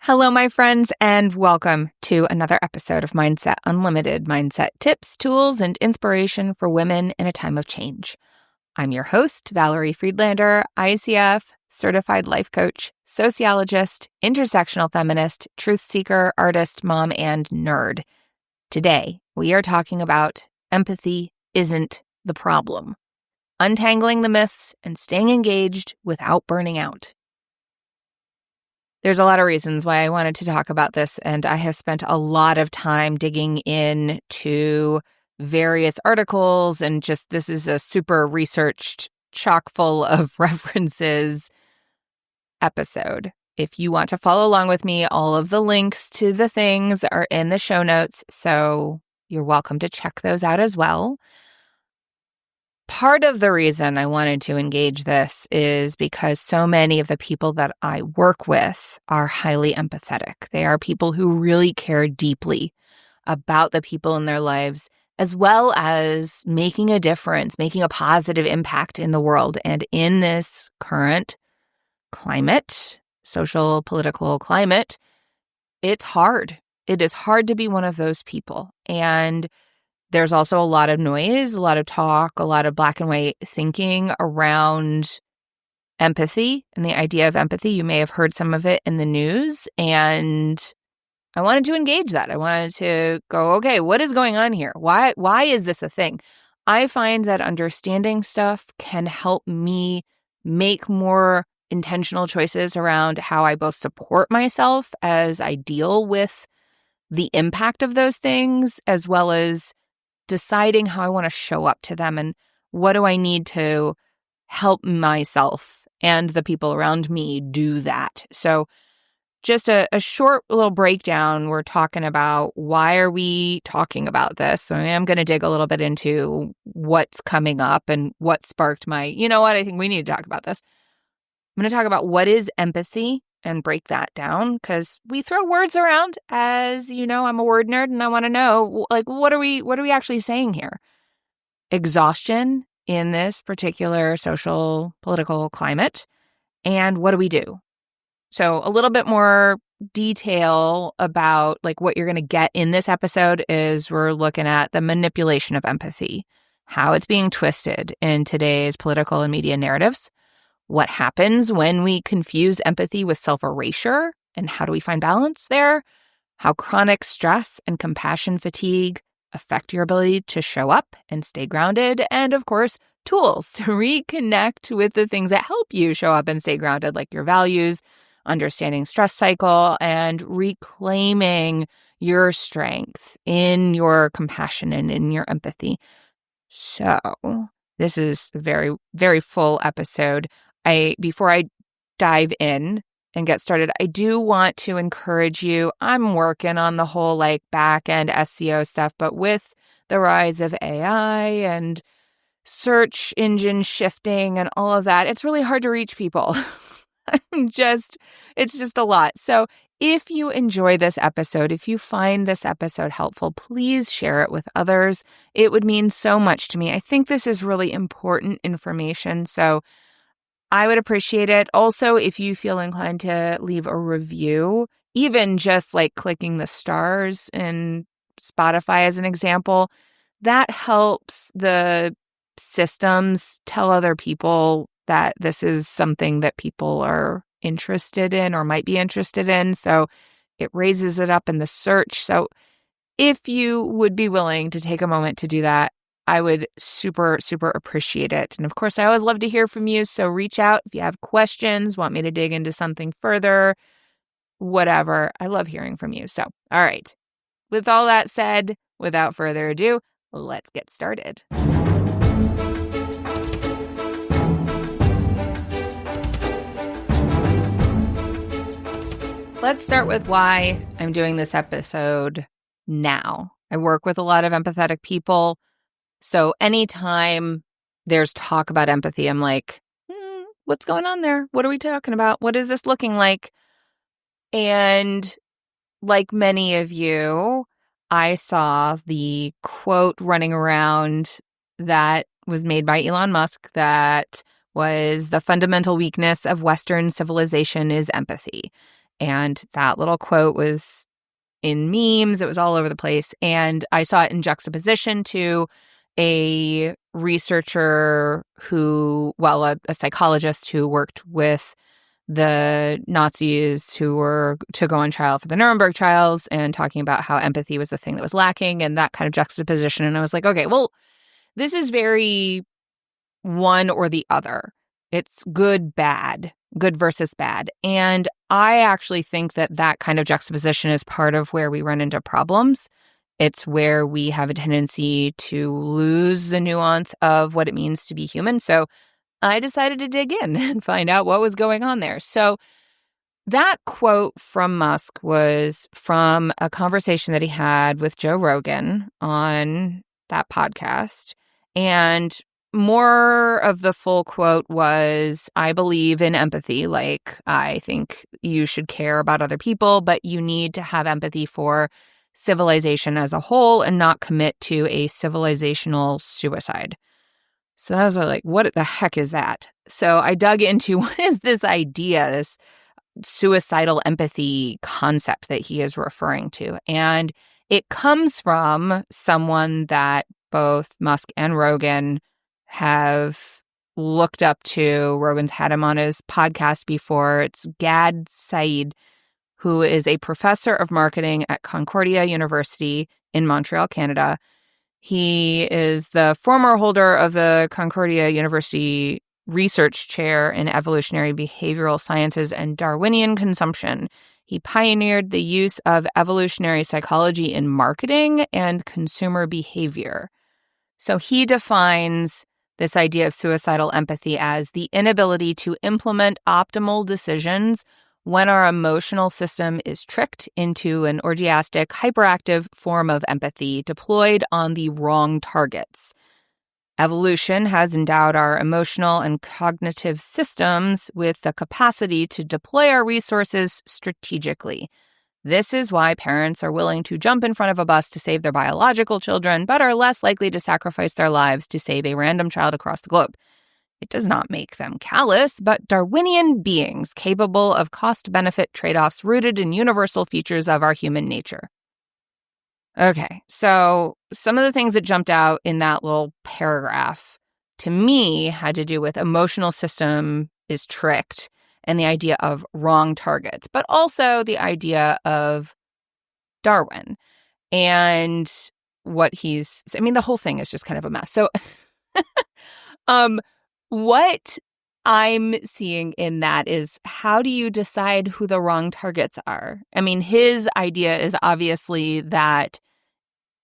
Hello, my friends, and welcome to another episode of Mindset Unlimited, mindset tips, tools, and inspiration for women in a time of change. I'm your host, Valerie Friedlander, ICF, certified life coach, sociologist, intersectional feminist, truth seeker, artist, mom, and nerd. Today, we are talking about empathy isn't the problem. Untangling the myths and staying engaged without burning out. There's a lot of reasons why I wanted to talk about this, and I have spent a lot of time digging into various articles, and just this is a super researched, chock full of references episode. If you want to follow along with me, all of the links to the things are in the show notes, so you're welcome to check those out as well. Part of the reason I wanted to engage this is because so many of the people that I work with are highly empathetic. They are people who really care deeply about the people in their lives, as well as making a difference, making a positive impact in the world. And in this current climate, social, political climate, it's hard. It is hard to be one of those people. And there's also a lot of noise, a lot of talk, a lot of black and white thinking around empathy and the idea of empathy. You may have heard some of it in the news, and I wanted to engage that. I wanted to go, okay, what is going on here? Why is this a thing? I find that understanding stuff can help me make more intentional choices around how I both support myself as I deal with the impact of those things, as well as deciding how I want to show up to them and what do I need to help myself and the people around me do that. So just a short little breakdown. We're talking about why are we talking about this? So I am going to dig a little bit into what's coming up and what sparked my, I think we need to talk about this. I'm going to talk about what is empathy and break that down, because we throw words around. As you know, I'm a word nerd and I want to know, what are we actually saying here? Exhaustion in this particular social, political climate, and what do we do? So a little bit more detail about what you're going to get in this episode is we're looking at the manipulation of empathy, how it's being twisted in today's political and media narratives. What happens when we confuse empathy with self-erasure, and how do we find balance there? How chronic stress and compassion fatigue affect your ability to show up and stay grounded, and of course, tools to reconnect with the things that help you show up and stay grounded, like your values, understanding stress cycle, and reclaiming your strength in your compassion and in your empathy. So this is a very, very full episode. Before I dive in and get started, I do want to encourage you. I'm working on the whole back end SEO stuff, but with the rise of AI and search engine shifting and all of that, it's really hard to reach people. It's just a lot. So if you enjoy this episode, if you find this episode helpful, please share it with others. It would mean so much to me. I think this is really important information. So I would appreciate it. Also, if you feel inclined to leave a review, even just clicking the stars in Spotify as an example, that helps the systems tell other people that this is something that people are interested in or might be interested in. So it raises it up in the search. So if you would be willing to take a moment to do that, I would super, super appreciate it. And of course, I always love to hear from you. So reach out if you have questions, want me to dig into something further, whatever. I love hearing from you. So, all right. With all that said, without further ado, let's get started. Let's start with why I'm doing this episode now. I work with a lot of empathetic people. So anytime there's talk about empathy, I'm like, what's going on there? What are we talking about? What is this looking like? And like many of you, I saw the quote running around that was made by Elon Musk that was the fundamental weakness of Western civilization is empathy. And that little quote was in memes. It was all over the place. And I saw it in juxtaposition to a researcher who, a psychologist who worked with the Nazis who were to go on trial for the Nuremberg trials and talking about how empathy was the thing that was lacking and that kind of juxtaposition. And I was like, okay, well, this is very one or the other. It's good versus bad. And I actually think that that kind of juxtaposition is part of where we run into problems. It's where we have a tendency to lose the nuance of what it means to be human. So I decided to dig in and find out what was going on there. So that quote from Musk was from a conversation that he had with Joe Rogan on that podcast. And more of the full quote was, I believe in empathy. Like, I think you should care about other people, but you need to have empathy for civilization as a whole and not commit to a civilizational suicide. So I was like, what the heck is that? So I dug into what is this idea, this suicidal empathy concept that he is referring to. And it comes from someone that both Musk and Rogan have looked up to. Rogan's had him on his podcast before. It's Gad Said, who is a professor of marketing at Concordia University in Montreal, Canada. He is the former holder of the Concordia University Research Chair in Evolutionary Behavioral Sciences and Darwinian Consumption. He pioneered the use of evolutionary psychology in marketing and consumer behavior. So he defines this idea of suicidal empathy as the inability to implement optimal decisions when our emotional system is tricked into an orgiastic, hyperactive form of empathy deployed on the wrong targets. Evolution has endowed our emotional and cognitive systems with the capacity to deploy our resources strategically. This is why parents are willing to jump in front of a bus to save their biological children, but are less likely to sacrifice their lives to save a random child across the globe. It does not make them callous, but Darwinian beings capable of cost-benefit trade-offs rooted in universal features of our human nature. Okay, so some of the things that jumped out in that little paragraph to me had to do with emotional system is tricked and the idea of wrong targets, but also the idea of Darwin and what the whole thing is just kind of a mess. So what I'm seeing in that is, how do you decide who the wrong targets are? I mean, his idea is obviously that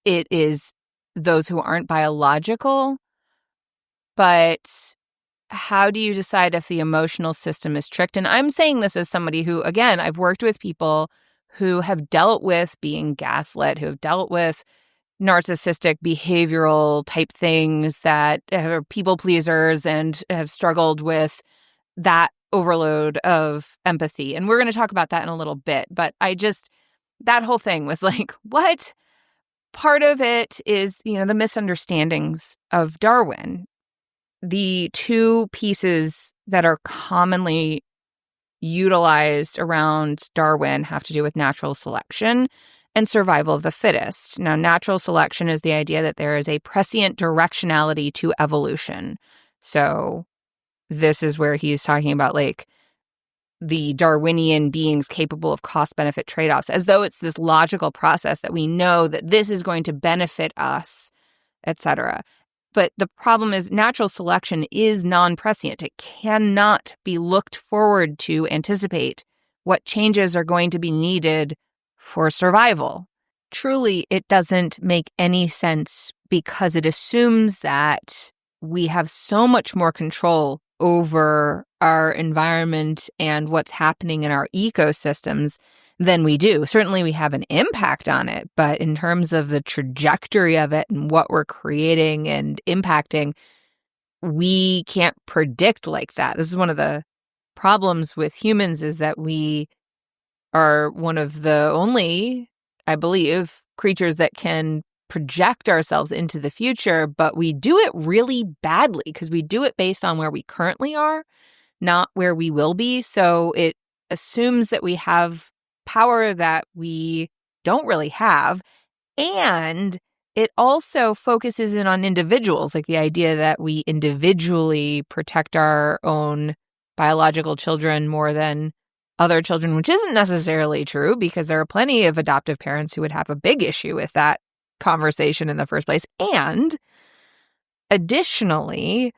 it is those who aren't biological, but how do you decide if the emotional system is tricked? And I'm saying this as somebody who, again, I've worked with people who have dealt with being gaslit, who have dealt with narcissistic behavioral type things that are people pleasers and have struggled with that overload of empathy. And we're going to talk about that in a little bit. But that whole thing was like, what? Part of it is, the misunderstandings of Darwin. The two pieces that are commonly utilized around Darwin have to do with natural selection and survival of the fittest. Now, natural selection is the idea that there is a prescient directionality to evolution. So this is where he's talking about like the Darwinian beings capable of cost-benefit trade-offs, as though it's this logical process that we know that this is going to benefit us, etc. But the problem is natural selection is non-prescient. It cannot be looked forward to anticipate what changes are going to be needed for survival. Truly, it doesn't make any sense because it assumes that we have so much more control over our environment and what's happening in our ecosystems than we do. Certainly, we have an impact on it, but in terms of the trajectory of it and what we're creating and impacting, we can't predict like that. This is one of the problems with humans, is that we are one of the only, I believe, creatures that can project ourselves into the future, but we do it really badly because we do it based on where we currently are, not where we will be. So it assumes that we have power that we don't really have. And it also focuses in on individuals, like the idea that we individually protect our own biological children more than other children, which isn't necessarily true because there are plenty of adoptive parents who would have a big issue with that conversation in the first place. And additionally,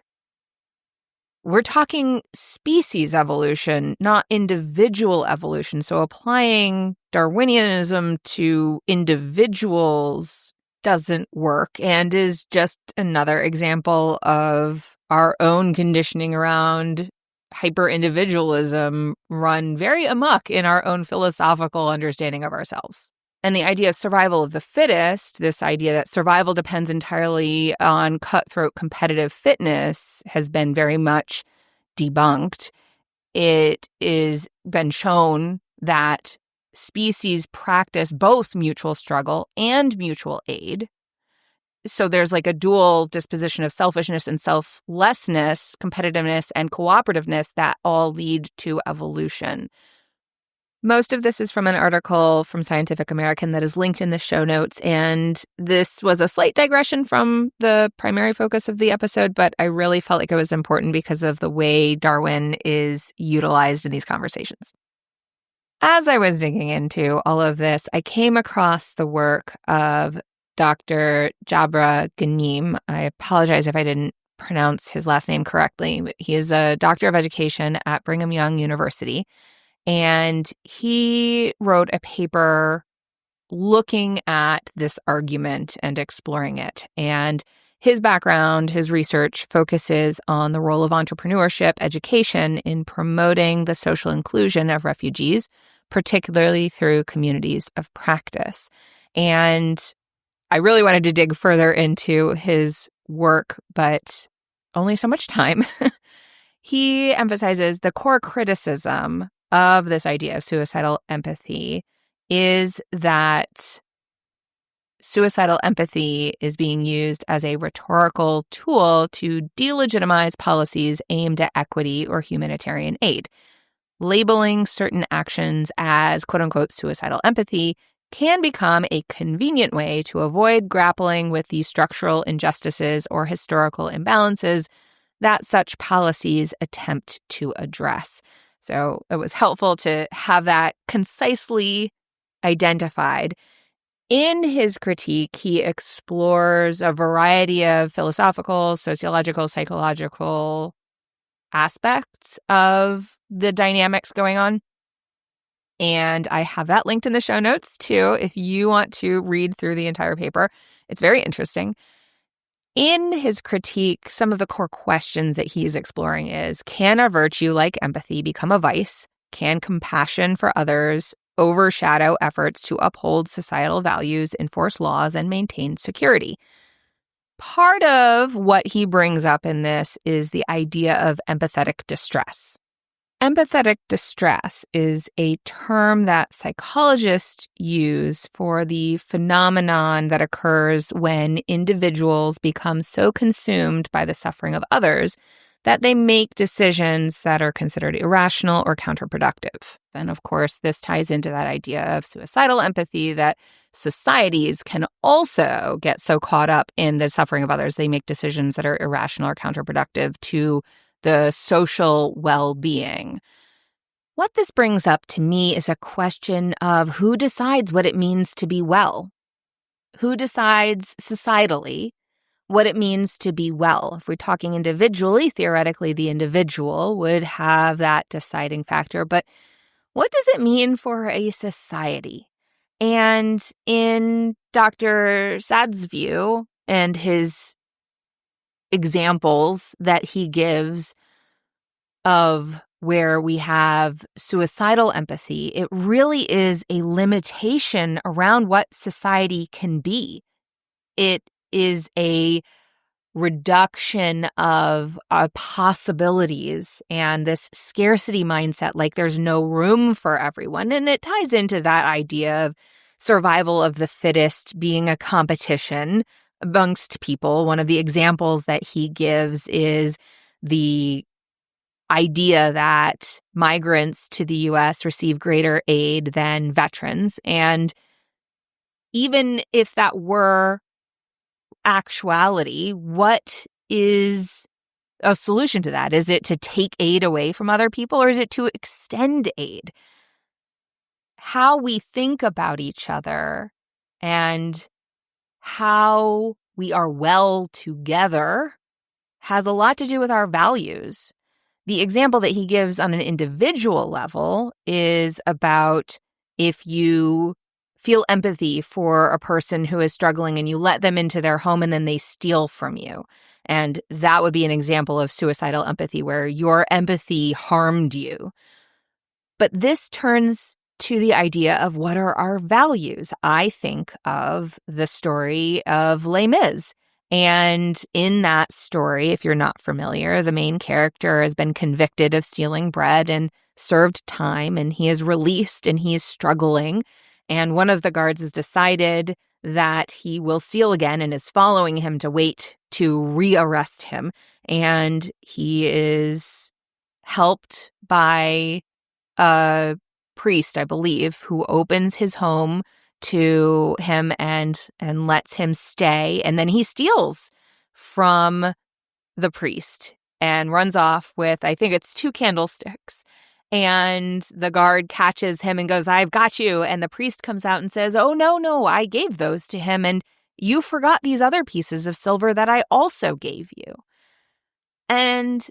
we're talking species evolution, not individual evolution. So applying Darwinianism to individuals doesn't work and is just another example of our own conditioning around hyper-individualism run very amok in our own philosophical understanding of ourselves. And the idea of survival of the fittest, this idea that survival depends entirely on cutthroat competitive fitness, has been very much debunked. It is been shown that species practice both mutual struggle and mutual aid. So there's like a dual disposition of selfishness and selflessness, competitiveness and cooperativeness that all lead to evolution. Most of this is from an article from Scientific American that is linked in the show notes, and this was a slight digression from the primary focus of the episode, but I really felt like it was important because of the way Darwin is utilized in these conversations. As I was digging into all of this, I came across the work of Dr. Jabra Ghanim. I apologize if I didn't pronounce his last name correctly, but he is a doctor of education at Brigham Young University. And he wrote a paper looking at this argument and exploring it. And his background, his research focuses on the role of entrepreneurship education in promoting the social inclusion of refugees, particularly through communities of practice. And I really wanted to dig further into his work, but only so much time. He emphasizes the core criticism of this idea of suicidal empathy is that suicidal empathy is being used as a rhetorical tool to delegitimize policies aimed at equity or humanitarian aid. Labeling certain actions as quote-unquote suicidal empathy can become a convenient way to avoid grappling with the structural injustices or historical imbalances that such policies attempt to address. So it was helpful to have that concisely identified. In his critique, he explores a variety of philosophical, sociological, psychological aspects of the dynamics going on. And I have that linked in the show notes too, if you want to read through the entire paper. It's very interesting. In his critique, some of the core questions that he's exploring is, can a virtue like empathy become a vice? Can compassion for others overshadow efforts to uphold societal values, enforce laws, and maintain security? Part of what he brings up in this is the idea of empathetic distress. Empathetic distress is a term that psychologists use for the phenomenon that occurs when individuals become so consumed by the suffering of others that they make decisions that are considered irrational or counterproductive. And of course, this ties into that idea of suicidal empathy, that societies can also get so caught up in the suffering of others, they make decisions that are irrational or counterproductive to the social well-being. What this brings up to me is a question of who decides what it means to be well? Who decides societally what it means to be well? If we're talking individually, theoretically, the individual would have that deciding factor. But what does it mean for a society? And in Dr. Sad's view and his examples that he gives of where we have suicidal empathy, it really is a limitation around what society can be. It is a reduction of possibilities and this scarcity mindset, like there's no room for everyone. And it ties into that idea of survival of the fittest being a competition amongst people. One of the examples that he gives is the idea that migrants to the US receive greater aid than veterans. And even if that were actuality, what is a solution to that? Is it to take aid away from other people, or is it to extend aid? How we think about each other and how we are well together has a lot to do with our values. The example that he gives on an individual level is about if you feel empathy for a person who is struggling and you let them into their home and then they steal from you. And that would be an example of suicidal empathy where your empathy harmed you. But this turns to the idea of what are our values. I think of the story of Les Mis. And in that story, if you're not familiar, the main character has been convicted of stealing bread and served time, and he is released and he is struggling. And one of the guards has decided that he will steal again and is following him to wait to rearrest him. And he is helped by a priest, I believe, who opens his home to him and lets him stay. And then he steals from the priest and runs off with, I think it's 2 candlesticks. And the guard catches him and goes, "I've got you." And the priest comes out and says, "Oh, no, I gave those to him. And you forgot these other pieces of silver that I also gave you." And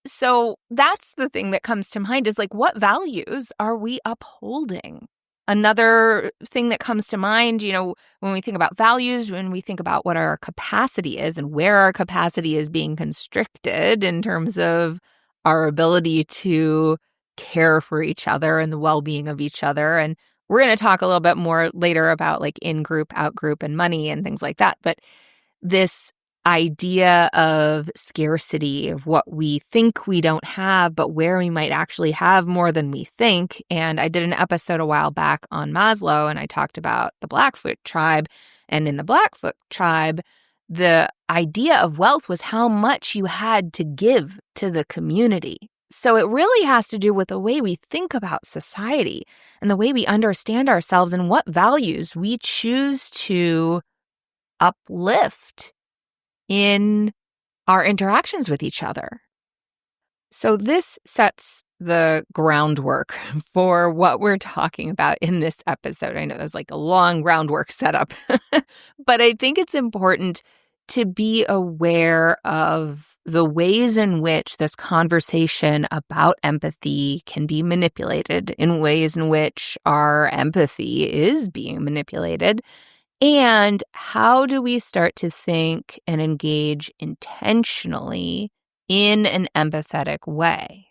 so that's the thing that comes to mind is like, what values are we upholding? Another thing that comes to mind, when we think about values, when we think about what our capacity is and where our capacity is being constricted in terms of our ability to care for each other and the well-being of each other. And we're going to talk a little bit more later about like in-group, out-group, and money and things like that. But this idea of scarcity, of what we think we don't have, but where we might actually have more than we think. And I did an episode a while back on Maslow, and I talked about the Blackfoot tribe. And in the Blackfoot tribe, the idea of wealth was how much you had to give to the community. So it really has to do with the way we think about society and the way we understand ourselves and what values we choose to uplift in our interactions with each other. So this sets the groundwork for what we're talking about in this episode. I know there's like a long groundwork setup, but I think it's important to be aware of the ways in which this conversation about empathy can be manipulated, in ways in which our empathy is being manipulated. And how do we start to think and engage intentionally in an empathetic way?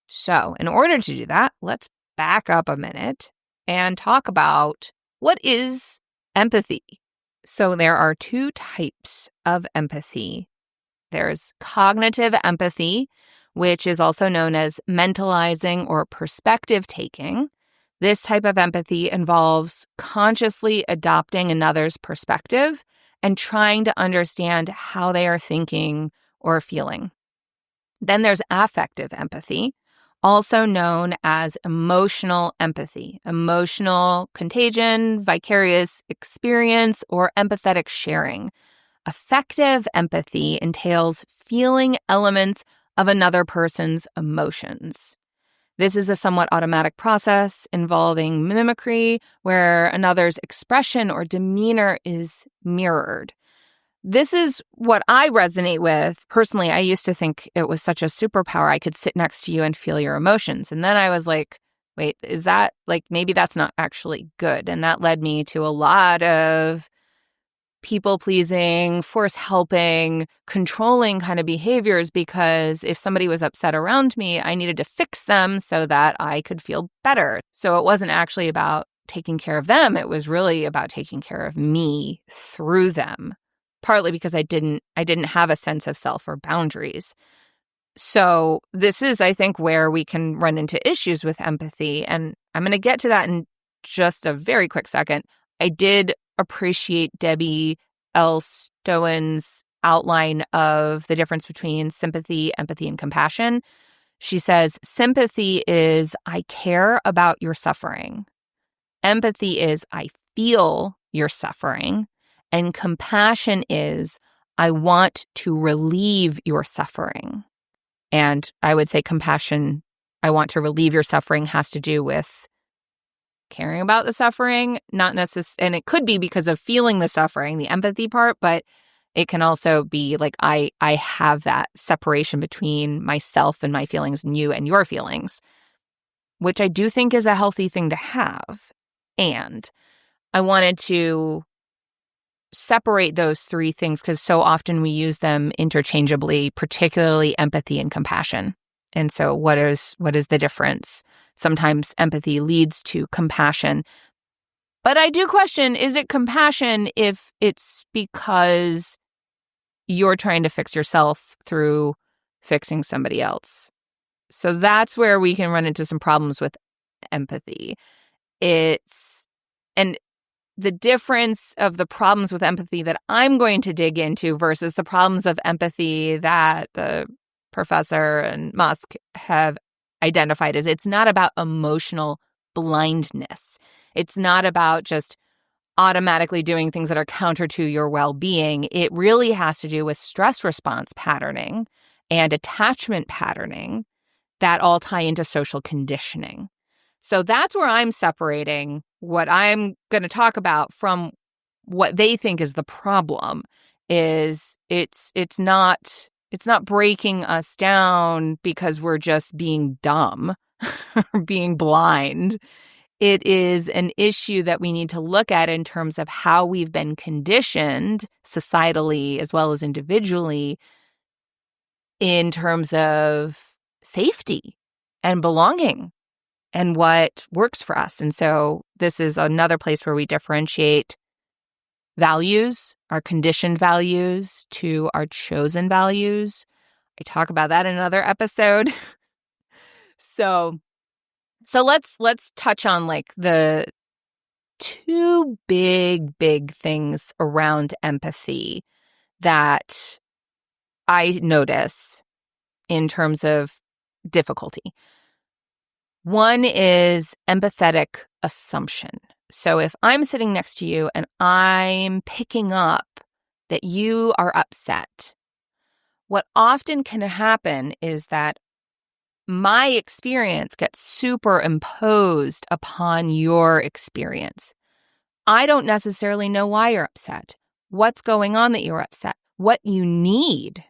So, in order to do that, let's back up a minute and talk about what is empathy. So, there are 2 types of empathy. There's cognitive empathy, which is also known as mentalizing or perspective taking. This type of empathy involves consciously adopting another's perspective and trying to understand how they are thinking or feeling. Then there's affective empathy, also known as emotional empathy, emotional contagion, vicarious experience, or empathetic sharing. Affective empathy entails feeling elements of another person's emotions. This is a somewhat automatic process involving mimicry, where another's expression or demeanor is mirrored. This is what I resonate with. Personally, I used to think it was such a superpower. I could sit next to you and feel your emotions. And then I was like, wait, is that like, maybe that's not actually good? And that led me to a lot of people-pleasing, force-helping, controlling kind of behaviors, because if somebody was upset around me, I needed to fix them so that I could feel better. So it wasn't actually about taking care of them. It was really about taking care of me through them, partly because I didn't have a sense of self or boundaries. So this is, I think, where we can run into issues with empathy. And I'm going to get to that in just a very quick second. I did appreciate Debbie L. Stowen's outline of the difference between sympathy, empathy, and compassion. She says, sympathy is, I care about your suffering. Empathy is, I feel your suffering. And compassion is, I want to relieve your suffering. And I would say compassion, I want to relieve your suffering, has to do with caring about the suffering, not necessarily, and it could be because of feeling the suffering, the empathy part, but it can also be like I have that separation between myself and my feelings and you and your feelings, which I do think is a healthy thing to have. And I wanted to separate those three things because so often we use them interchangeably, particularly empathy and compassion. And so what is the difference? Sometimes empathy leads to compassion. But I do question, is it compassion if it's because you're trying to fix yourself through fixing somebody else? So that's where we can run into some problems with empathy. And the difference of the problems with empathy that I'm going to dig into versus the problems of empathy that the professor and Musk have identified is it's not about emotional blindness. It's not about just automatically doing things that are counter to your well-being. It really has to do with stress response patterning and attachment patterning that all tie into social conditioning. So that's where I'm separating what I'm going to talk about from what they think is the problem. Is it's not breaking us down because we're just being dumb or being blind. It is an issue that we need to look at in terms of how we've been conditioned societally as well as individually in terms of safety and belonging and what works for us. And so this is another place where we differentiate values, our conditioned values, to our chosen values. I talk about that in another episode. So let's touch on like the two big things around empathy that I notice in terms of difficulty. One is empathetic assumption. So if I'm sitting next to you and I'm picking up that you are upset, what often can happen is that my experience gets superimposed upon your experience. I don't necessarily know why you're upset, what's going on that you're upset, what you need,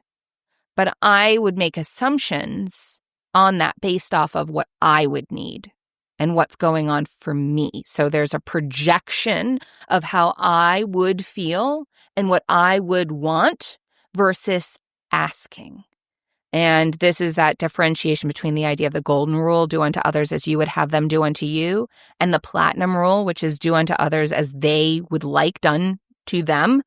but I would make assumptions on that based off of what I would need and what's going on for me. So there's a projection of how I would feel and what I would want versus asking. And this is that differentiation between the idea of the golden rule, do unto others as you would have them do unto you, and the platinum rule, which is do unto others as they would like done to them.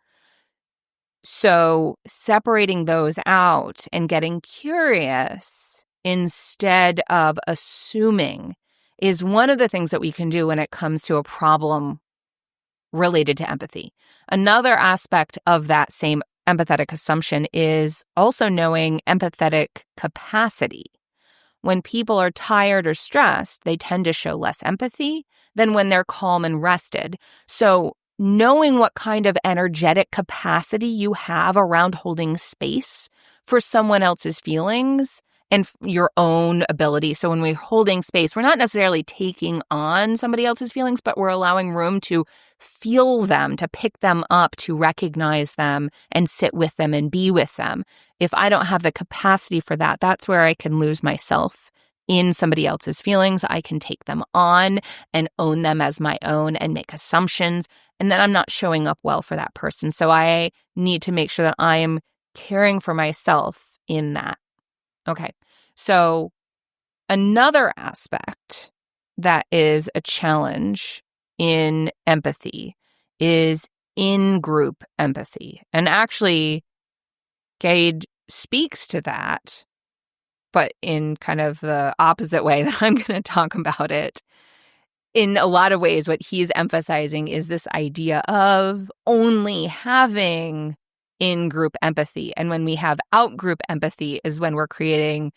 So separating those out and getting curious instead of assuming is one of the things that we can do when it comes to a problem related to empathy. Another aspect of that same empathetic assumption is also knowing empathetic capacity. When people are tired or stressed, they tend to show less empathy than when they're calm and rested. So knowing what kind of energetic capacity you have around holding space for someone else's feelings and your own ability. So when we're holding space, we're not necessarily taking on somebody else's feelings, but we're allowing room to feel them, to pick them up, to recognize them and sit with them and be with them. If I don't have the capacity for that, that's where I can lose myself in somebody else's feelings. I can take them on and own them as my own and make assumptions. And then I'm not showing up well for that person. So I need to make sure that I am caring for myself in that. Okay, so another aspect that is a challenge in empathy is in-group empathy. And actually, Cade speaks to that, but in kind of the opposite way that I'm going to talk about it. In a lot of ways, what he's emphasizing is this idea of only having in-group empathy. And when we have out-group empathy is when we're creating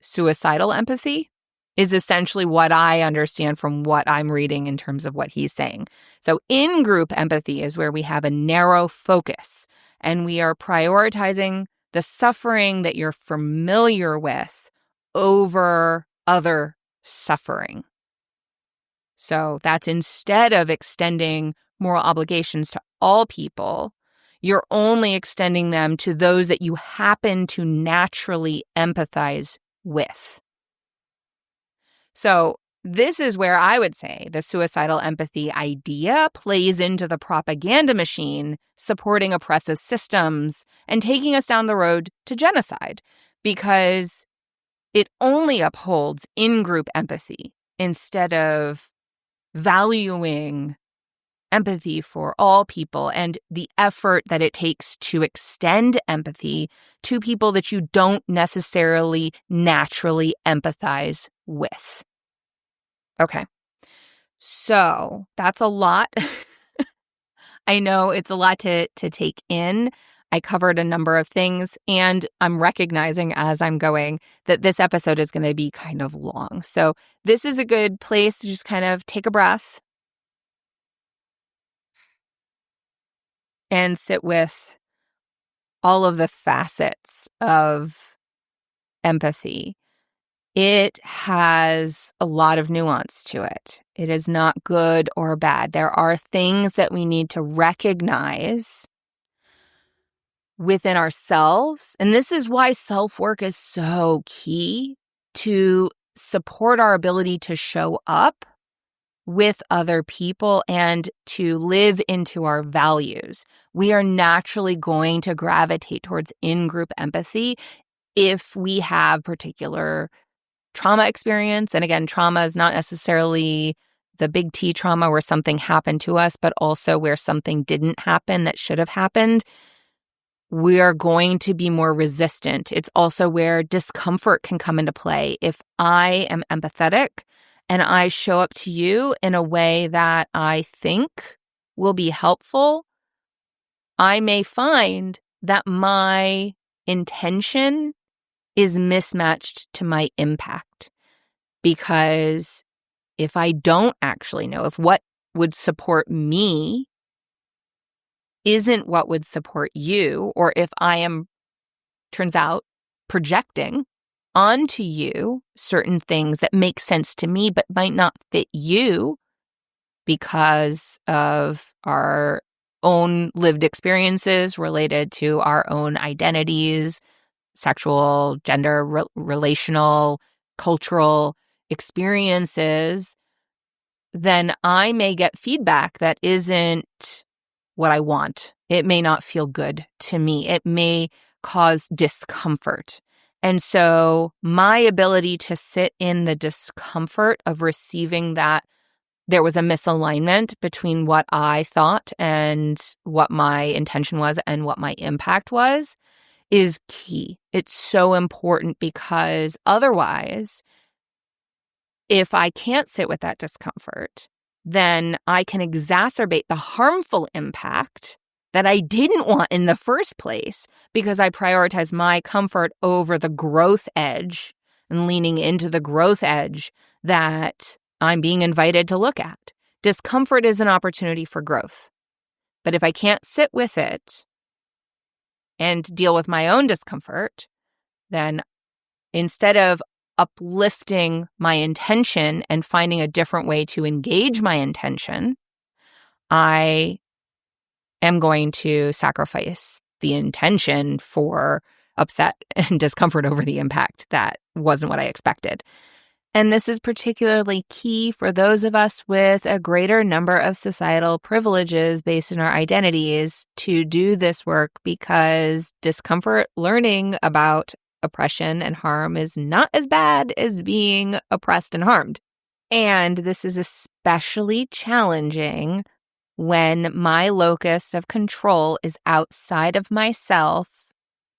suicidal empathy is essentially what I understand from what I'm reading in terms of what he's saying. So in-group empathy is where we have a narrow focus and we are prioritizing the suffering that you're familiar with over other suffering. So that's instead of extending moral obligations to all people, you're only extending them to those that you happen to naturally empathize with. So this is where I would say the suicidal empathy idea plays into the propaganda machine supporting oppressive systems and taking us down the road to genocide, because it only upholds in-group empathy instead of valuing empathy for all people and the effort that it takes to extend empathy to people that you don't necessarily naturally empathize with. Okay, so that's a lot. I know it's a lot to take in. I covered a number of things, and I'm recognizing as I'm going that this episode is going to be kind of long. So this is a good place to just kind of take a breath and sit with all of the facets of empathy. It has a lot of nuance to it. It is not good or bad. There are things that we need to recognize within ourselves. And this is why self-work is so key to support our ability to show up with other people and to live into our values. We are naturally going to gravitate towards in-group empathy if we have particular trauma experience. And again, trauma is not necessarily the big T trauma where something happened to us, but also where something didn't happen that should have happened. We are going to be more resistant. It's also where discomfort can come into play. If I am empathetic and I show up to you in a way that I think will be helpful, I may find that my intention is mismatched to my impact. Because if I don't actually know, if what would support me isn't what would support you, or if I am, turns out, projecting onto you certain things that make sense to me but might not fit you because of our own lived experiences related to our own identities, sexual, gender, relational, cultural experiences, then I may get feedback that isn't what I want. It may not feel good to me. It may cause discomfort. And so my ability to sit in the discomfort of receiving that there was a misalignment between what I thought and what my intention was and what my impact was is key. It's so important because otherwise, if I can't sit with that discomfort, then I can exacerbate the harmful impact that I didn't want in the first place because I prioritize my comfort over the growth edge and leaning into the growth edge that I'm being invited to look at. Discomfort is an opportunity for growth. But if I can't sit with it and deal with my own discomfort, then instead of uplifting my intention and finding a different way to engage my intention, I am going to sacrifice the intention for upset and discomfort over the impact that wasn't what I expected. And this is particularly key for those of us with a greater number of societal privileges based on our identities to do this work, because discomfort learning about oppression and harm is not as bad as being oppressed and harmed. And this is especially challenging when my locus of control is outside of myself,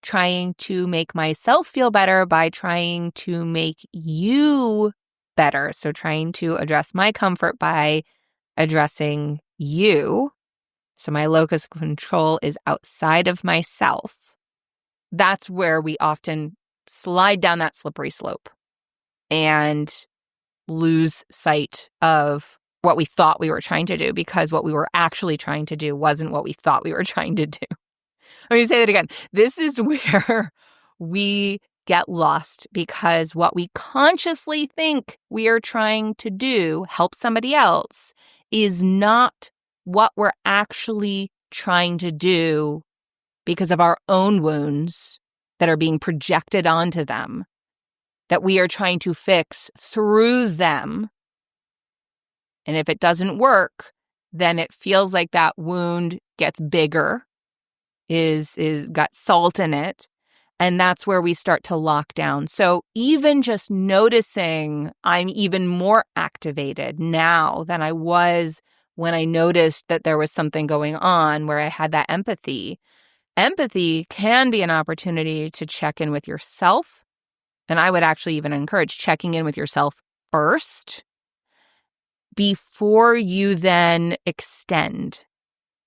trying to make myself feel better by trying to make you better. So trying to address my comfort by addressing you. So my locus of control is outside of myself. That's where we often slide down that slippery slope and lose sight of what we thought we were trying to do, because what we were actually trying to do wasn't what we thought we were trying to do. Let me say that again. This is where we get lost, because what we consciously think we are trying to do, help somebody else, is not what we're actually trying to do because of our own wounds that are being projected onto them, that we are trying to fix through them. And if it doesn't work, then it feels like that wound gets bigger, is got salt in it. And that's where we start to lock down. So even just noticing I'm even more activated now than I was when I noticed that there was something going on where I had that empathy. Empathy can be an opportunity to check in with yourself. And I would actually even encourage checking in with yourself first before you then extend.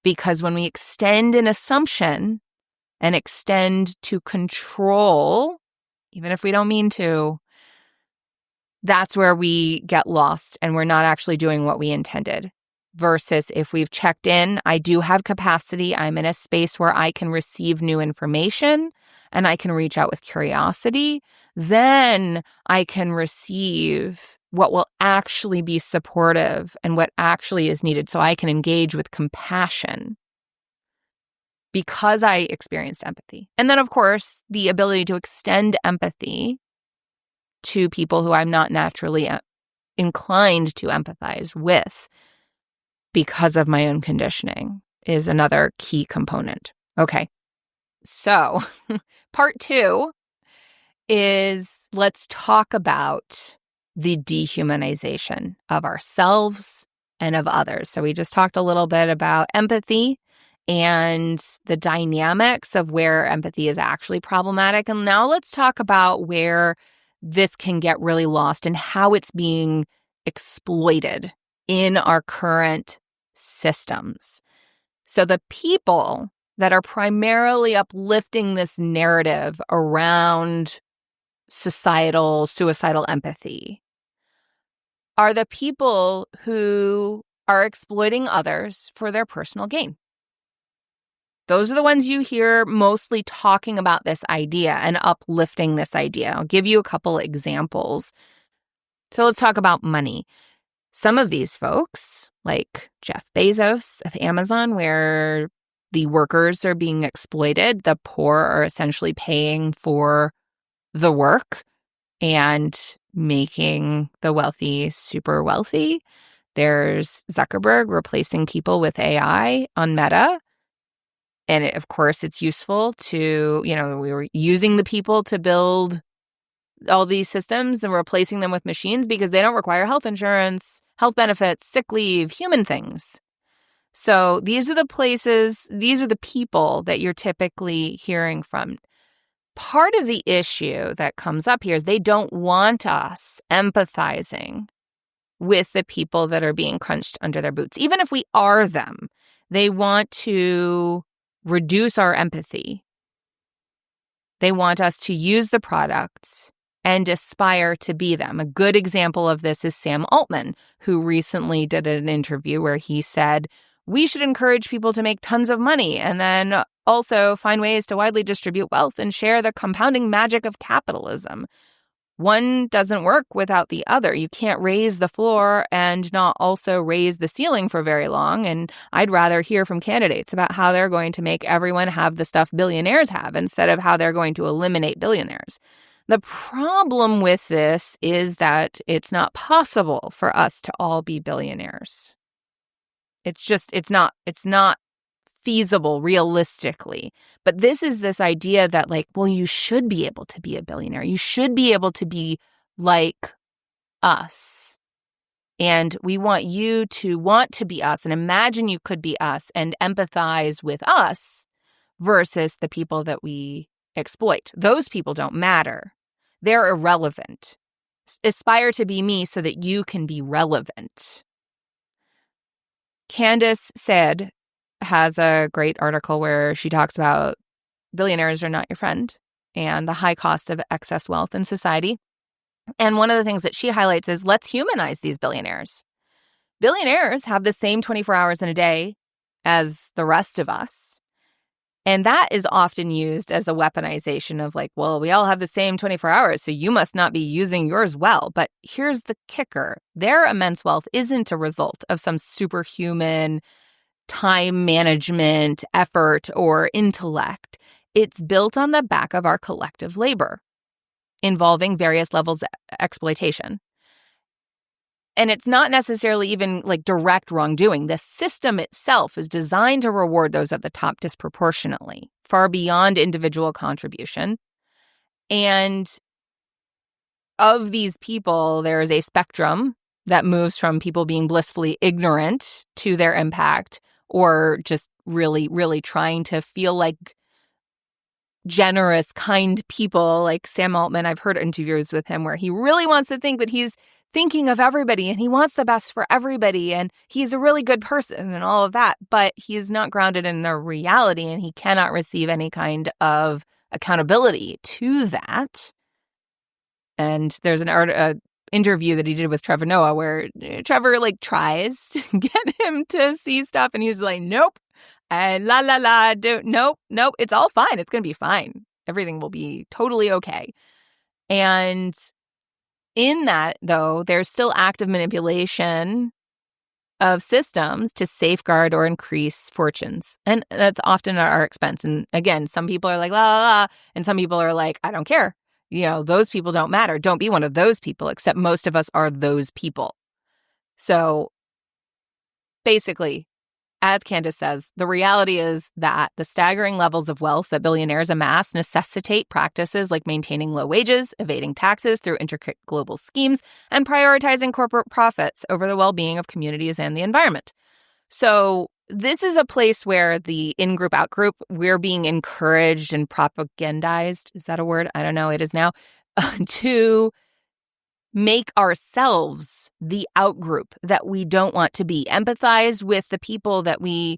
Because when we extend an assumption and extend to control, even if we don't mean to, that's where we get lost and we're not actually doing what we intended. Versus if we've checked in, I do have capacity, I'm in a space where I can receive new information and I can reach out with curiosity, then I can receive what will actually be supportive and what actually is needed, so I can engage with compassion because I experienced empathy. And then, of course, the ability to extend empathy to people who I'm not naturally inclined to empathize with because of my own conditioning is another key component. Okay, so part 2 is let's talk about the dehumanization of ourselves and of others. So we just talked a little bit about empathy and the dynamics of where empathy is actually problematic. And now let's talk about where this can get really lost and how it's being exploited in our current systems. So the people that are primarily uplifting this narrative around societal suicidal empathy are the people who are exploiting others for their personal gain. Those are the ones you hear mostly talking about this idea and uplifting this idea. I'll give you a couple examples. So let's talk about money. Some of these folks, like Jeff Bezos of Amazon, where the workers are being exploited, the poor are essentially paying for the work and making the wealthy super wealthy. There's Zuckerberg replacing people with AI on Meta. And of course, it's useful to, we were using the people to build all these systems and replacing them with machines because they don't require health insurance, health benefits, sick leave, human things. So these are the people that you're typically hearing from. Part of the issue that comes up here is they don't want us empathizing with the people that are being crunched under their boots. Even if we are them, they want to reduce our empathy. They want us to use the products and aspire to be them. A good example of this is Sam Altman, who recently did an interview where he said, we should encourage people to make tons of money and then also find ways to widely distribute wealth and share the compounding magic of capitalism. One doesn't work without the other. You can't raise the floor and not also raise the ceiling for very long. And I'd rather hear from candidates about how they're going to make everyone have the stuff billionaires have instead of how they're going to eliminate billionaires. The problem with this is that it's not possible for us to all be billionaires. It's not feasible realistically. But this is this idea that you should be able to be a billionaire. You should be able to be like us. And we want you to want to be us and imagine you could be us and empathize with us versus the people that we exploit. Those people don't matter. They're irrelevant. Aspire to be me so that you can be relevant. Candace said has a great article where she talks about billionaires are not your friend. and the high cost of excess wealth in society. And one of the things that she highlights is let's humanize these billionaires. Billionaires have the same 24 hours in a day as the rest of us. And that is often used as a weaponization of like, well, we all have the same 24 hours, so you must not be using yours well. But here's the kicker. Their immense wealth isn't a result of some superhuman time management effort or intellect. It's built on the back of our collective labor, involving various levels of exploitation. And it's not necessarily even like direct wrongdoing. The system itself is designed to reward those at the top disproportionately, far beyond individual contribution. And of these people, there is a spectrum that moves from people being blissfully ignorant to their impact or just really, really trying to feel like generous, kind people. Like Sam Altman, I've heard interviews with him where he really wants to think that he's thinking of everybody and he wants the best for everybody and he's a really good person and all of that, but he's not grounded in the reality and he cannot receive any kind of accountability to that. And there's an interview that he did with Trevor Noah where Trevor like tries to get him to see stuff and he's like, nope, nope, it's all fine. It's going to be fine. Everything will be totally okay. And in that, though, there's still active manipulation of systems to safeguard or increase fortunes. And that's often at our expense. And again, some people are like, la, la, la. And some people are like, I don't care. Those people don't matter. Don't be one of those people, except most of us are those people. So basically, as Candace says, the reality is that the staggering levels of wealth that billionaires amass necessitate practices like maintaining low wages, evading taxes through intricate global schemes, and prioritizing corporate profits over the well-being of communities and the environment. So this is a place where the in-group, out-group, we're being encouraged and propagandized. Is that a word? I don't know. It is now. To make ourselves the out-group that we don't want to be, empathize with the people that we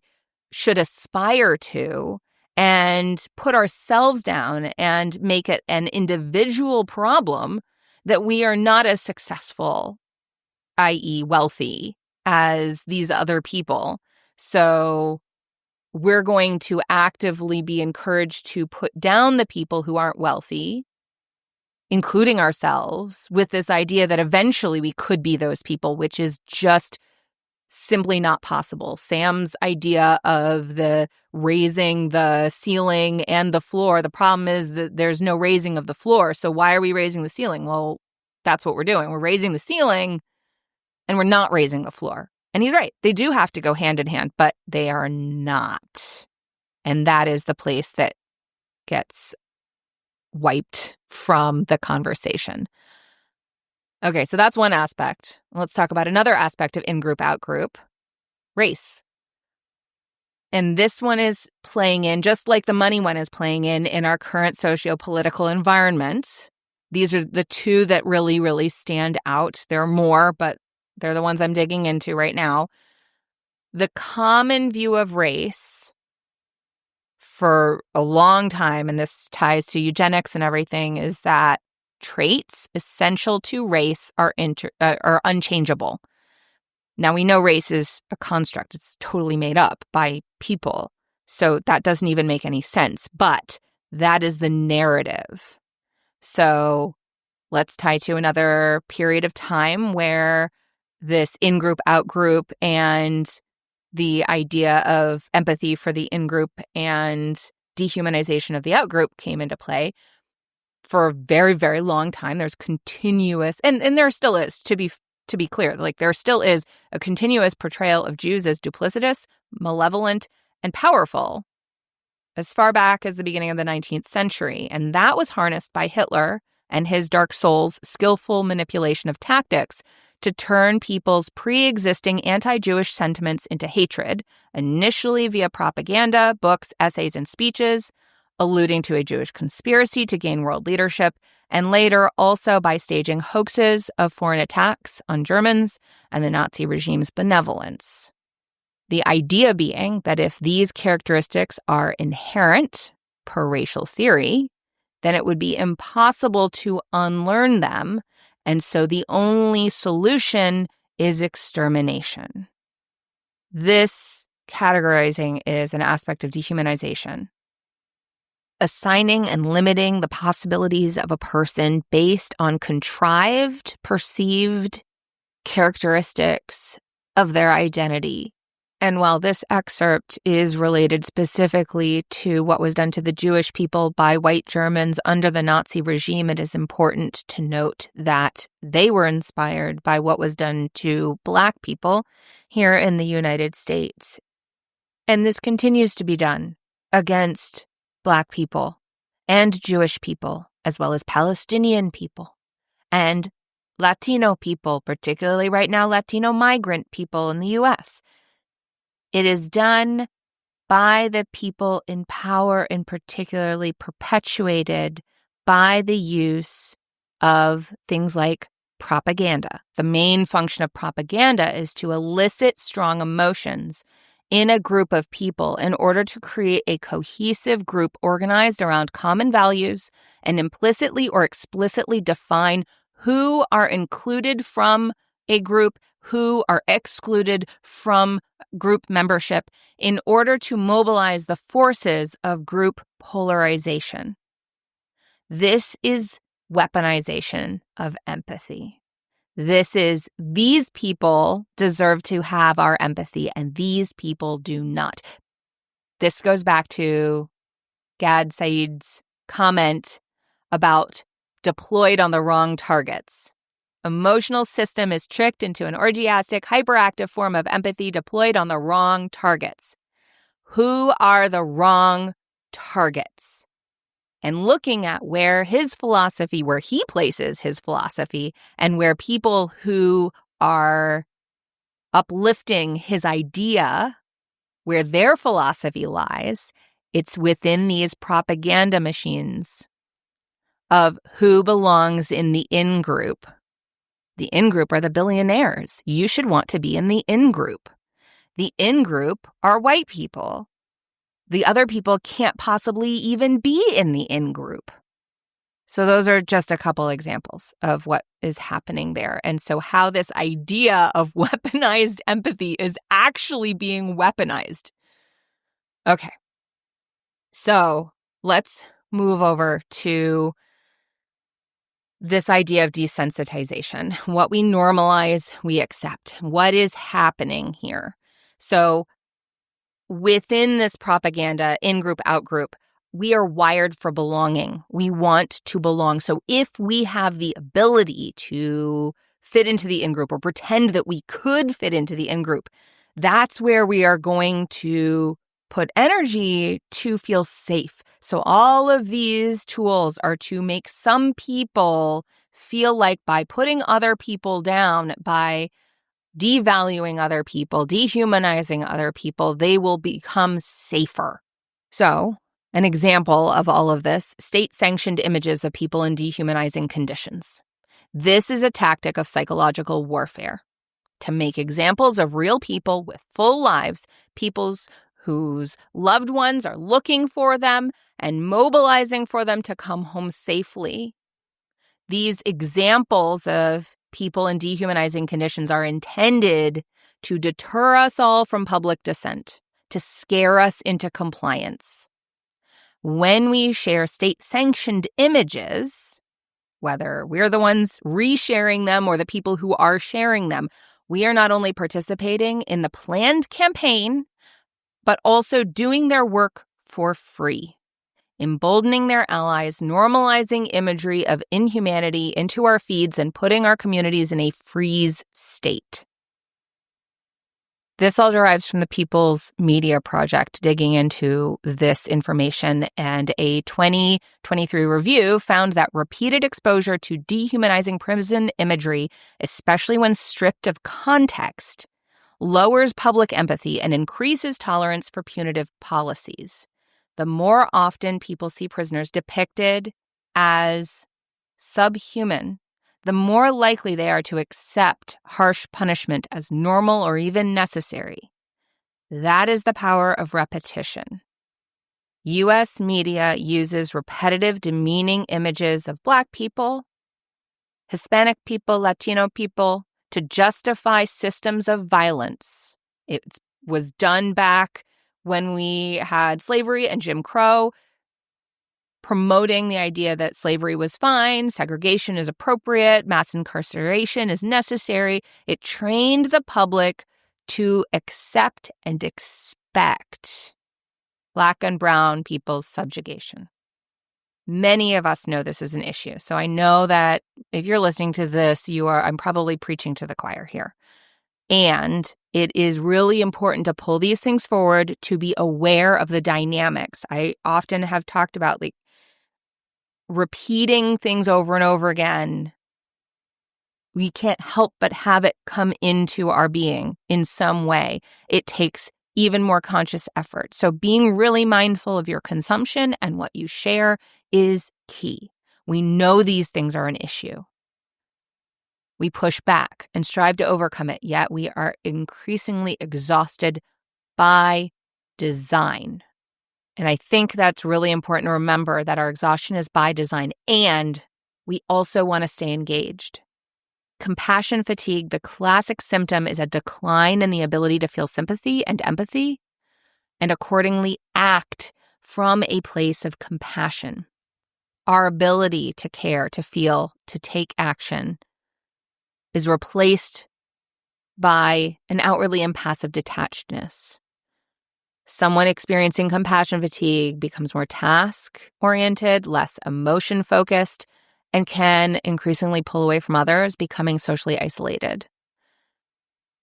should aspire to, and put ourselves down and make it an individual problem that we are not as successful, i.e. wealthy, as these other people. So we're going to actively be encouraged to put down the people who aren't wealthy, including ourselves, with this idea that eventually we could be those people, which is just simply not possible. Sam's idea of the raising the ceiling and the floor, the problem is that there's no raising of the floor. So why are we raising the ceiling? Well, that's what we're doing. We're raising the ceiling and we're not raising the floor. And he's right. They do have to go hand in hand, but they are not. And that is the place that gets wiped from the conversation. Okay, so that's one aspect. Let's talk about another aspect of in-group, out-group, race. And this one is playing in, just like the money one is playing in our current socio-political environment. These are the two that really, really stand out. There are more, but they're the ones I'm digging into right now. The common view of race for a long time, and this ties to eugenics and everything, is that traits essential to race are unchangeable. Now, we know race is a construct. It's totally made up by people. So that doesn't even make any sense. But that is the narrative. So let's tie to another period of time where this in-group, out-group, and the idea of empathy for the in-group and dehumanization of the out-group came into play. For a very, very long time, there's continuous, and there still is, to be clear, like there still is a continuous portrayal of Jews as duplicitous, malevolent, and powerful as far back as the beginning of the 19th century. And that was harnessed by Hitler and his dark soul's skillful manipulation of tactics to turn people's pre-existing anti-Jewish sentiments into hatred, initially via propaganda, books, essays, and speeches, alluding to a Jewish conspiracy to gain world leadership, and later also by staging hoaxes of foreign attacks on Germans and the Nazi regime's benevolence. The idea being that if these characteristics are inherent, per racial theory, then it would be impossible to unlearn them. And so the only solution is extermination. This categorizing is an aspect of dehumanization. Assigning and limiting the possibilities of a person based on contrived, perceived characteristics of their identity. And while this excerpt is related specifically to what was done to the Jewish people by white Germans under the Nazi regime, it is important to note that they were inspired by what was done to Black people here in the United States. And this continues to be done against Black people and Jewish people, as well as Palestinian people and Latino people, particularly right now Latino migrant people in the U.S. It is done by the people in power and particularly perpetuated by the use of things like propaganda. The main function of propaganda is to elicit strong emotions in a group of people in order to create a cohesive group organized around common values and implicitly or explicitly define who are included from a group, who are excluded from group membership in order to mobilize the forces of group polarization. This is weaponization of empathy. This is, these people deserve to have our empathy and these people do not. This goes back to Gad Said's comment about deployed on the wrong targets. Emotional system is tricked into an orgiastic, hyperactive form of empathy deployed on the wrong targets. Who are the wrong targets? And looking at where his philosophy, where he places his philosophy, and where people who are uplifting his idea, where their philosophy lies, it's within these propaganda machines of who belongs in the in-group. The in-group are the billionaires. You should want to be in the in-group. The in-group are white people. The other people can't possibly even be in the in-group. So those are just a couple examples of what is happening there. And so how this idea of weaponized empathy is actually being weaponized. Okay. So let's move over to this idea of desensitization. What we normalize, we accept. What is happening here? So within this propaganda, in-group, out-group, we are wired for belonging. We want to belong. So if we have the ability to fit into the in-group or pretend that we could fit into the in-group, that's where we are going to put energy to feel safe. So all of these tools are to make some people feel like by putting other people down, by devaluing other people, dehumanizing other people, they will become safer. So an example of all of this, state-sanctioned images of people in dehumanizing conditions. This is a tactic of psychological warfare to make examples of real people with full lives, people's whose loved ones are looking for them and mobilizing for them to come home safely. These examples of people in dehumanizing conditions are intended to deter us all from public dissent, to scare us into compliance. When we share state-sanctioned images, whether we're the ones resharing them or the people who are sharing them, we are not only participating in the planned campaign, but also doing their work for free, emboldening their allies, normalizing imagery of inhumanity into our feeds, and putting our communities in a freeze state. This all derives from the People's Media Project digging into this information, and a 2023 review found that repeated exposure to dehumanizing prison imagery, especially when stripped of context, lowers public empathy and increases tolerance for punitive policies. The more often people see prisoners depicted as subhuman, the more likely they are to accept harsh punishment as normal or even necessary. That is the power of repetition. U.S. media uses repetitive, demeaning images of Black people, Hispanic people, Latino people to justify systems of violence. It was done back when we had slavery and Jim Crow, promoting the idea that slavery was fine, segregation is appropriate, mass incarceration is necessary. It trained the public to accept and expect Black and brown people's subjugation. Many of us know this is an issue. So I know that if you're listening to this, I'm probably preaching to the choir here. And it is really important to pull these things forward, to be aware of the dynamics. I often have talked about repeating things over and over again. We can't help but have it come into our being in some way. It takes even more conscious effort. So being really mindful of your consumption and what you share is key. We know these things are an issue. We push back and strive to overcome it, yet we are increasingly exhausted by design. And I think that's really important to remember, that our exhaustion is by design, and we also want to stay engaged. Compassion fatigue, the classic symptom, is a decline in the ability to feel sympathy and empathy, and accordingly act from a place of compassion. Our ability to care, to feel, to take action is replaced by an outwardly impassive detachedness. Someone experiencing compassion fatigue becomes more task-oriented, less emotion-focused, and can increasingly pull away from others, becoming socially isolated.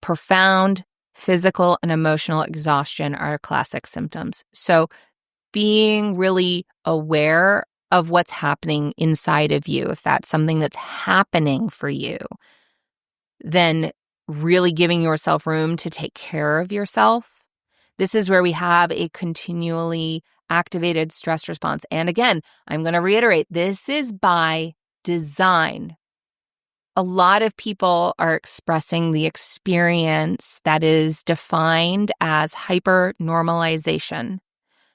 Profound physical and emotional exhaustion are classic symptoms. So being really aware of what's happening inside of you, if that's something that's happening for you, then really giving yourself room to take care of yourself. This is where we have a continually activated stress response. And again, I'm going to reiterate, this is by design. A lot of people are expressing the experience that is defined as hypernormalization.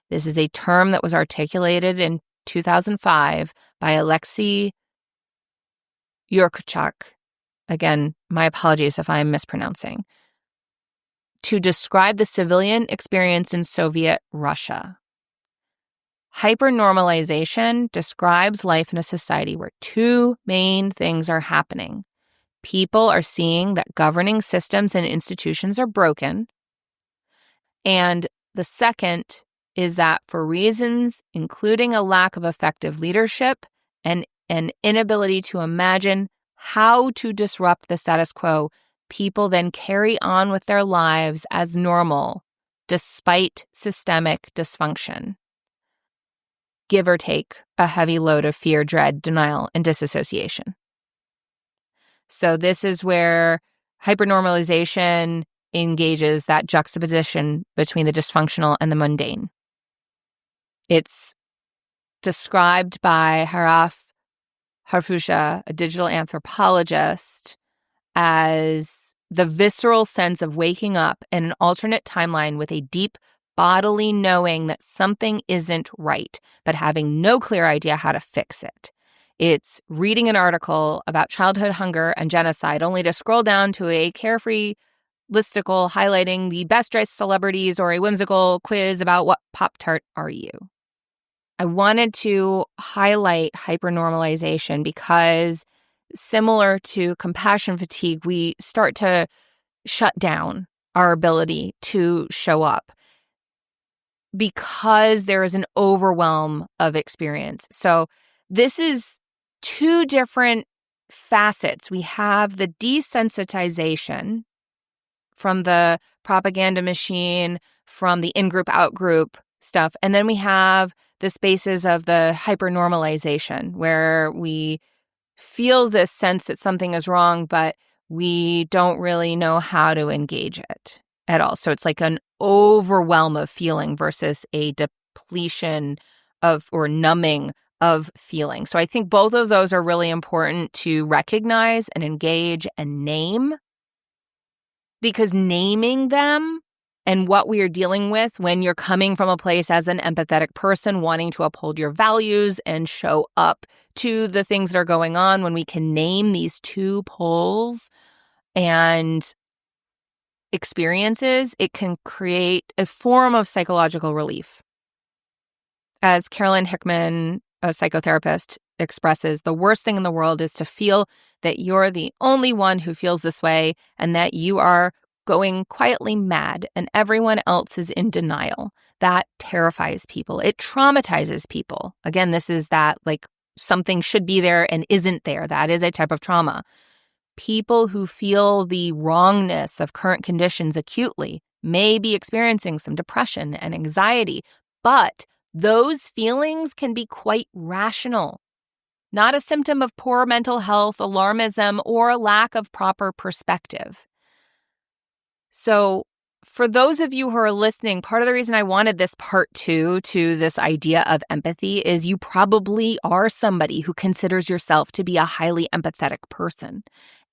This is a term that was articulated in 2005 by Alexei Yurchak. Again, my apologies if I'm mispronouncing. To describe the civilian experience in Soviet Russia. Hypernormalization describes life in a society where two main things are happening. People are seeing that governing systems and institutions are broken. And the second is that for reasons including a lack of effective leadership and an inability to imagine how to disrupt the status quo, people then carry on with their lives as normal despite systemic dysfunction. Give or take a heavy load of fear, dread, denial, and disassociation. So this is where hypernormalization engages that juxtaposition between the dysfunctional and the mundane. It's described by Haraf Harfusha, a digital anthropologist, as the visceral sense of waking up in an alternate timeline with a deep bodily knowing that something isn't right, but having no clear idea how to fix it. It's reading an article about childhood hunger and genocide only to scroll down to a carefree listicle highlighting the best-dressed celebrities or a whimsical quiz about what Pop-Tart are you. I wanted to highlight hypernormalization because, similar to compassion fatigue, we start to shut down our ability to show up because there is an overwhelm of experience. So this is two different facets. We have the desensitization from the propaganda machine, from the in-group, out-group stuff. And then we have the spaces of the hypernormalization, where we feel this sense that something is wrong, but we don't really know how to engage it at all. So it's like an overwhelm of feeling versus a depletion of or numbing of feeling. So I think both of those are really important to recognize and engage and name, because naming them and what we are dealing with when you're coming from a place as an empathetic person wanting to uphold your values and show up to the things that are going on. When we can name these two poles and experiences, it can create a form of psychological relief. As Carolyn Hickman, a psychotherapist, expresses, the worst thing in the world is to feel that you're the only one who feels this way and that you are going quietly mad and everyone else is in denial. That terrifies people. It traumatizes people. Again, this is that like something should be there and isn't there. That is a type of trauma. People who feel the wrongness of current conditions acutely may be experiencing some depression and anxiety, but those feelings can be quite rational, not a symptom of poor mental health, alarmism, or a lack of proper perspective. So for those of you who are listening, part of the reason I wanted this part 2 to this idea of empathy is you probably are somebody who considers yourself to be a highly empathetic person.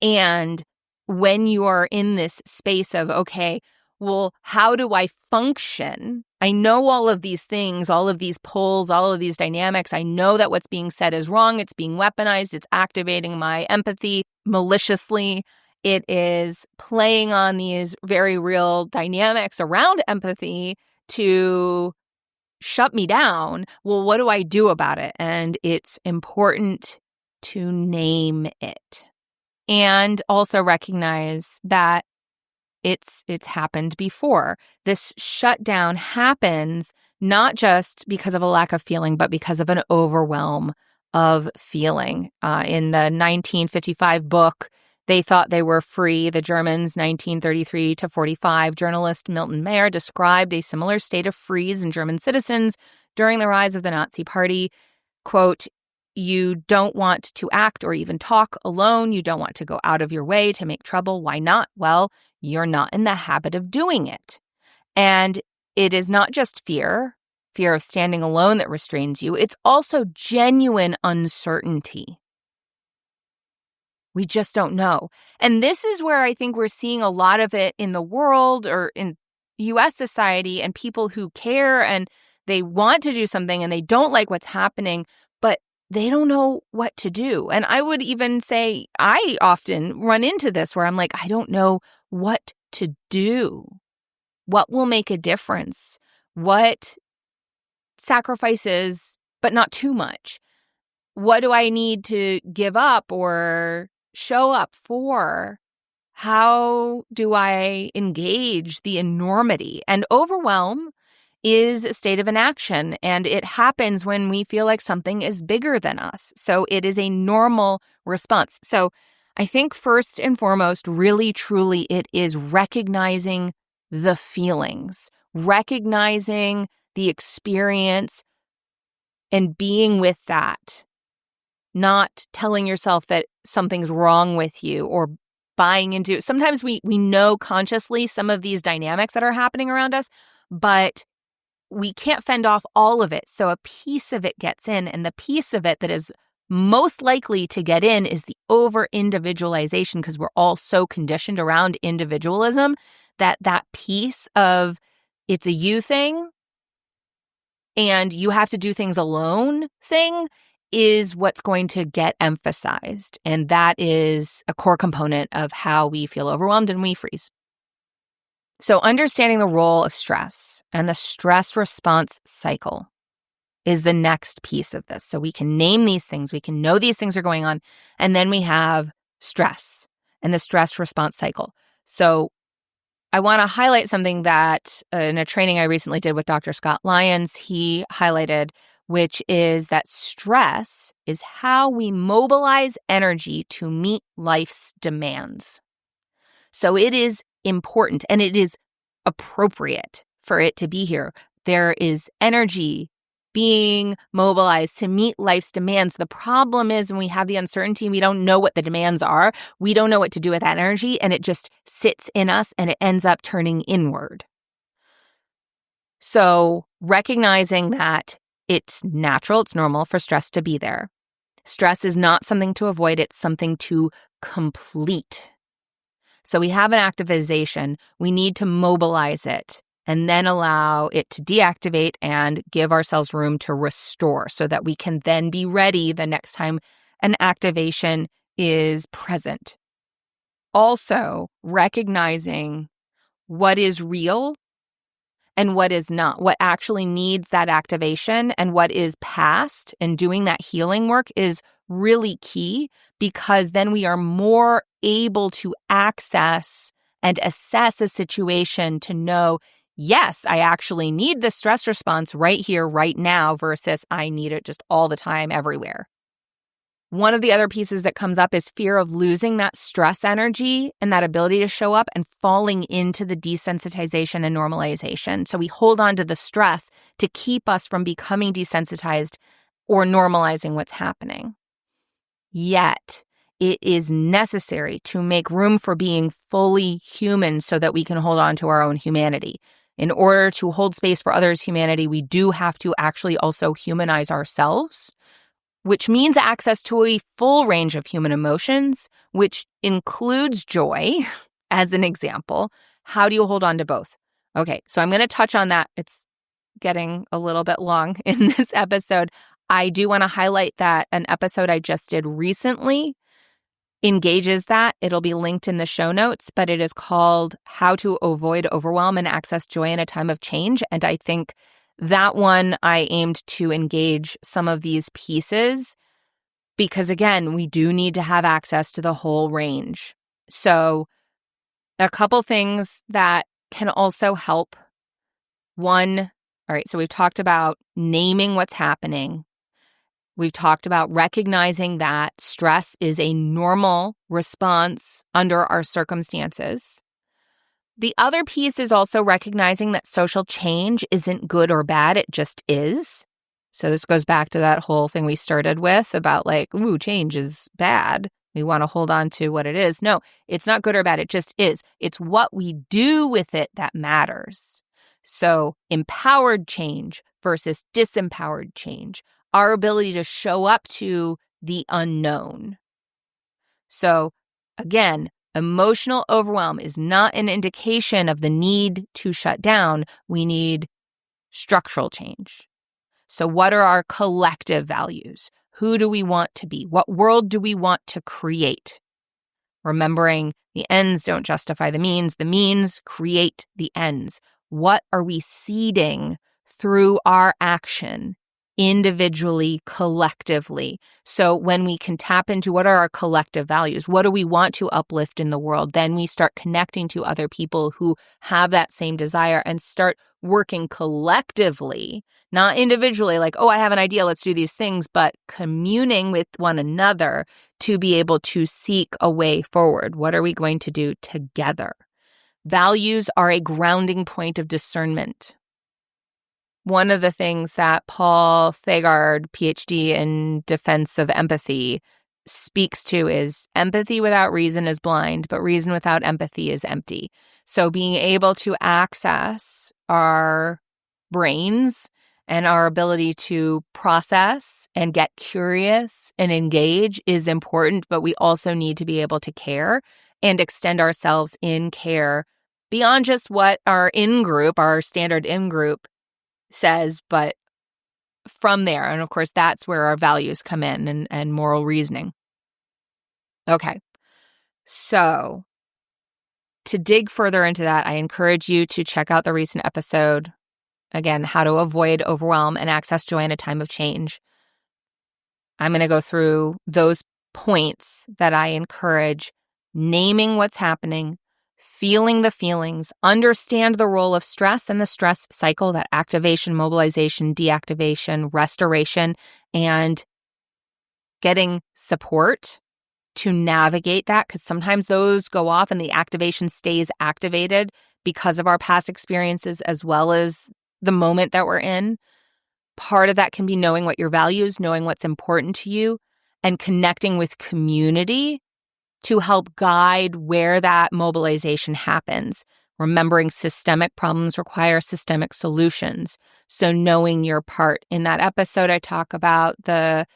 And when you are in this space of, okay, well, how do I function? I know all of these things, all of these poles, all of these dynamics. I know that what's being said is wrong. It's being weaponized. It's activating my empathy maliciously. It is playing on these very real dynamics around empathy to shut me down. Well, what do I do about it? And it's important to name it and also recognize that it's happened before. This shutdown happens not just because of a lack of feeling, but because of an overwhelm of feeling. In the 1955 book, They Thought They Were Free, the Germans, 1933 to 45, journalist Milton Mayer described a similar state of freeze in German citizens during the rise of the Nazi Party. Quote, "You don't want to act or even talk alone. You don't want to go out of your way to make trouble. Why not? Well, you're not in the habit of doing it." And it is not just fear of standing alone that restrains you. It's also genuine uncertainty. We just don't know. And this is where I think we're seeing a lot of it in the world or in U.S. society and people who care and they want to do something and they don't like what's happening, but they don't know what to do. And I would even say I often run into this where I'm like, I don't know what to do. What will make a difference? What sacrifices, but not too much? What do I need to give up or show up for? How do I engage the enormity? And overwhelm is a state of inaction, and it happens when we feel like something is bigger than us. So it is a normal response. So I think first and foremost, really, truly, it is recognizing the feelings, recognizing the experience and being with that, not telling yourself that something's wrong with you or buying into it. Sometimes we know consciously some of these dynamics that are happening around us, but we can't fend off all of it. So a piece of it gets in, and the piece of it that is most likely to get in is the over-individualization, because we're all so conditioned around individualism that piece of it's a you thing and you have to do things alone thing is what's going to get emphasized. And that is a core component of how we feel overwhelmed and we freeze. So understanding the role of stress and the stress response cycle is the next piece of this. So we can name these things, we can know these things are going on, and then we have stress and the stress response cycle. So I want to highlight something that in a training I recently did with Dr. Scott Lyons, he highlighted, which is that stress is how we mobilize energy to meet life's demands. So it is important and it is appropriate for it to be here. There is energy being mobilized to meet life's demands. The problem is when we have the uncertainty, we don't know what the demands are. We don't know what to do with that energy, and it just sits in us and it ends up turning inward. So recognizing that it's natural, it's normal for stress to be there. Stress is not something to avoid, it's something to complete. So we have an activization. We need to mobilize it and then allow it to deactivate and give ourselves room to restore so that we can then be ready the next time an activation is present. Also, recognizing what is real and what is not, what actually needs that activation and what is past, and doing that healing work is really key, because then we are more able to access and assess a situation to know, yes, I actually need the stress response right here, right now, versus I need it just all the time, everywhere. One of the other pieces that comes up is fear of losing that stress energy and that ability to show up and falling into the desensitization and normalization. So we hold on to the stress to keep us from becoming desensitized or normalizing what's happening. Yet, it is necessary to make room for being fully human so that we can hold on to our own humanity. In order to hold space for others' humanity, we do have to actually also humanize ourselves, which means access to a full range of human emotions, which includes joy, as an example. How do you hold on to both? Okay, so I'm going to touch on that. It's getting a little bit long in this episode. I do want to highlight that an episode I just did recently engages that. It'll be linked in the show notes, but it is called How to Avoid Overwhelm and Access Joy in a Time of Change. And I think that one I aimed to engage some of these pieces because, again, we do need to have access to the whole range. So a couple things that can also help. One, all right, so we've talked about naming what's happening. We've talked about recognizing that stress is a normal response under our circumstances. The other piece is also recognizing that social change isn't good or bad, it just is. So this goes back to that whole thing we started with about like, ooh, change is bad. We want to hold on to what it is. No, it's not good or bad, it just is. It's what we do with it that matters. So empowered change versus disempowered change. Our ability to show up to the unknown. So again, emotional overwhelm is not an indication of the need to shut down. We need structural change. So what are our collective values? Who do we want to be? What world do we want to create? Remembering the ends don't justify the means create the ends. What are we seeding through our action? Individually, collectively. So when we can tap into what are our collective values, what do we want to uplift in the world, then we start connecting to other people who have that same desire and start working collectively, not individually, like, oh, I have an idea, let's do these things, but communing with one another to be able to seek a way forward. What are we going to do together? Values are a grounding point of discernment. One of the things that Paul Thagard, PhD in defense of empathy, speaks to is empathy without reason is blind, but reason without empathy is empty. So being able to access our brains and our ability to process and get curious and engage is important, but we also need to be able to care and extend ourselves in care beyond just what our in-group, our standard in-group says, but from there. And of course, that's where our values come in and moral reasoning. Okay. So to dig further into that, I encourage you to check out the recent episode. Again, how to avoid overwhelm and access joy in a time of change. I'm going to go through those points that I encourage: naming what's happening, feeling the feelings, understand the role of stress and the stress cycle, that activation, mobilization, deactivation, restoration, and getting support to navigate that, because sometimes those go off and the activation stays activated because of our past experiences as well as the moment that we're in. Part of that can be knowing what your values, knowing what's important to you, and connecting with community to help guide where that mobilization happens. Remembering systemic problems require systemic solutions. So knowing your part. In that episode, I talk about the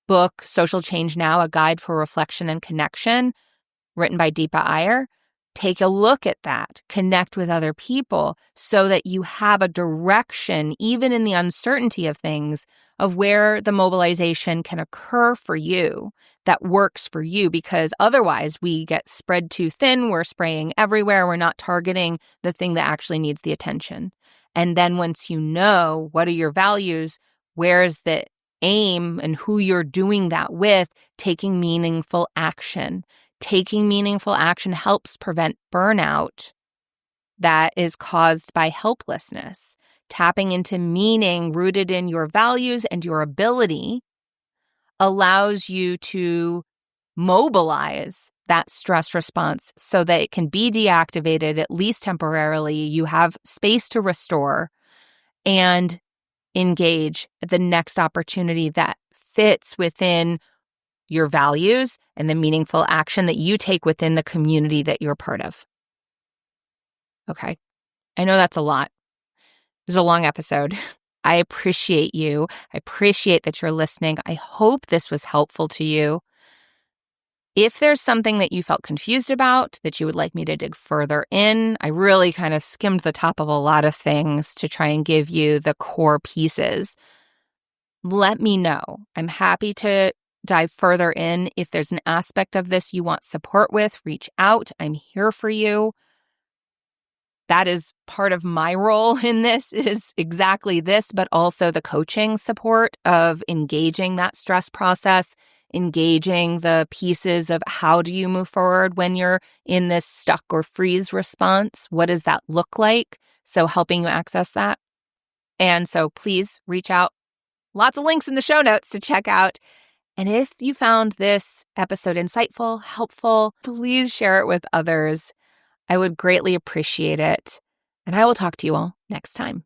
book Social Change Now, A Guide for Reflection and Connection, written by Deepa Iyer, Take a look at that, connect with other people so that you have a direction, even in the uncertainty of things, of where the mobilization can occur for you that works for you, because otherwise we get spread too thin. We're spraying everywhere. We're not targeting the thing that actually needs the attention. And then once you know what are your values, where's the aim and who you're doing that with, taking meaningful action. Taking meaningful action helps prevent burnout that is caused by helplessness. Tapping into meaning rooted in your values and your ability allows you to mobilize that stress response so that it can be deactivated, at least temporarily. You have space to restore and engage at the next opportunity that fits within your values and the meaningful action that you take within the community that you're part of. Okay. I know that's a lot. It was a long episode. I appreciate you. I appreciate that you're listening. I hope this was helpful to you. If there's something that you felt confused about, that you would like me to dig further in, I really kind of skimmed the top of a lot of things to try and give you the core pieces. Let me know. I'm happy to dive further in. If there's an aspect of this you want support with, reach out. I'm here for you. That is part of my role in this, is exactly this, but also the coaching support of engaging that stress process, engaging the pieces of how do you move forward when you're in this stuck or freeze response? What does that look like? So helping you access that. And so please reach out. Lots of links in the show notes to check out. And if you found this episode insightful, helpful, please share it with others. I would greatly appreciate it. And I will talk to you all next time.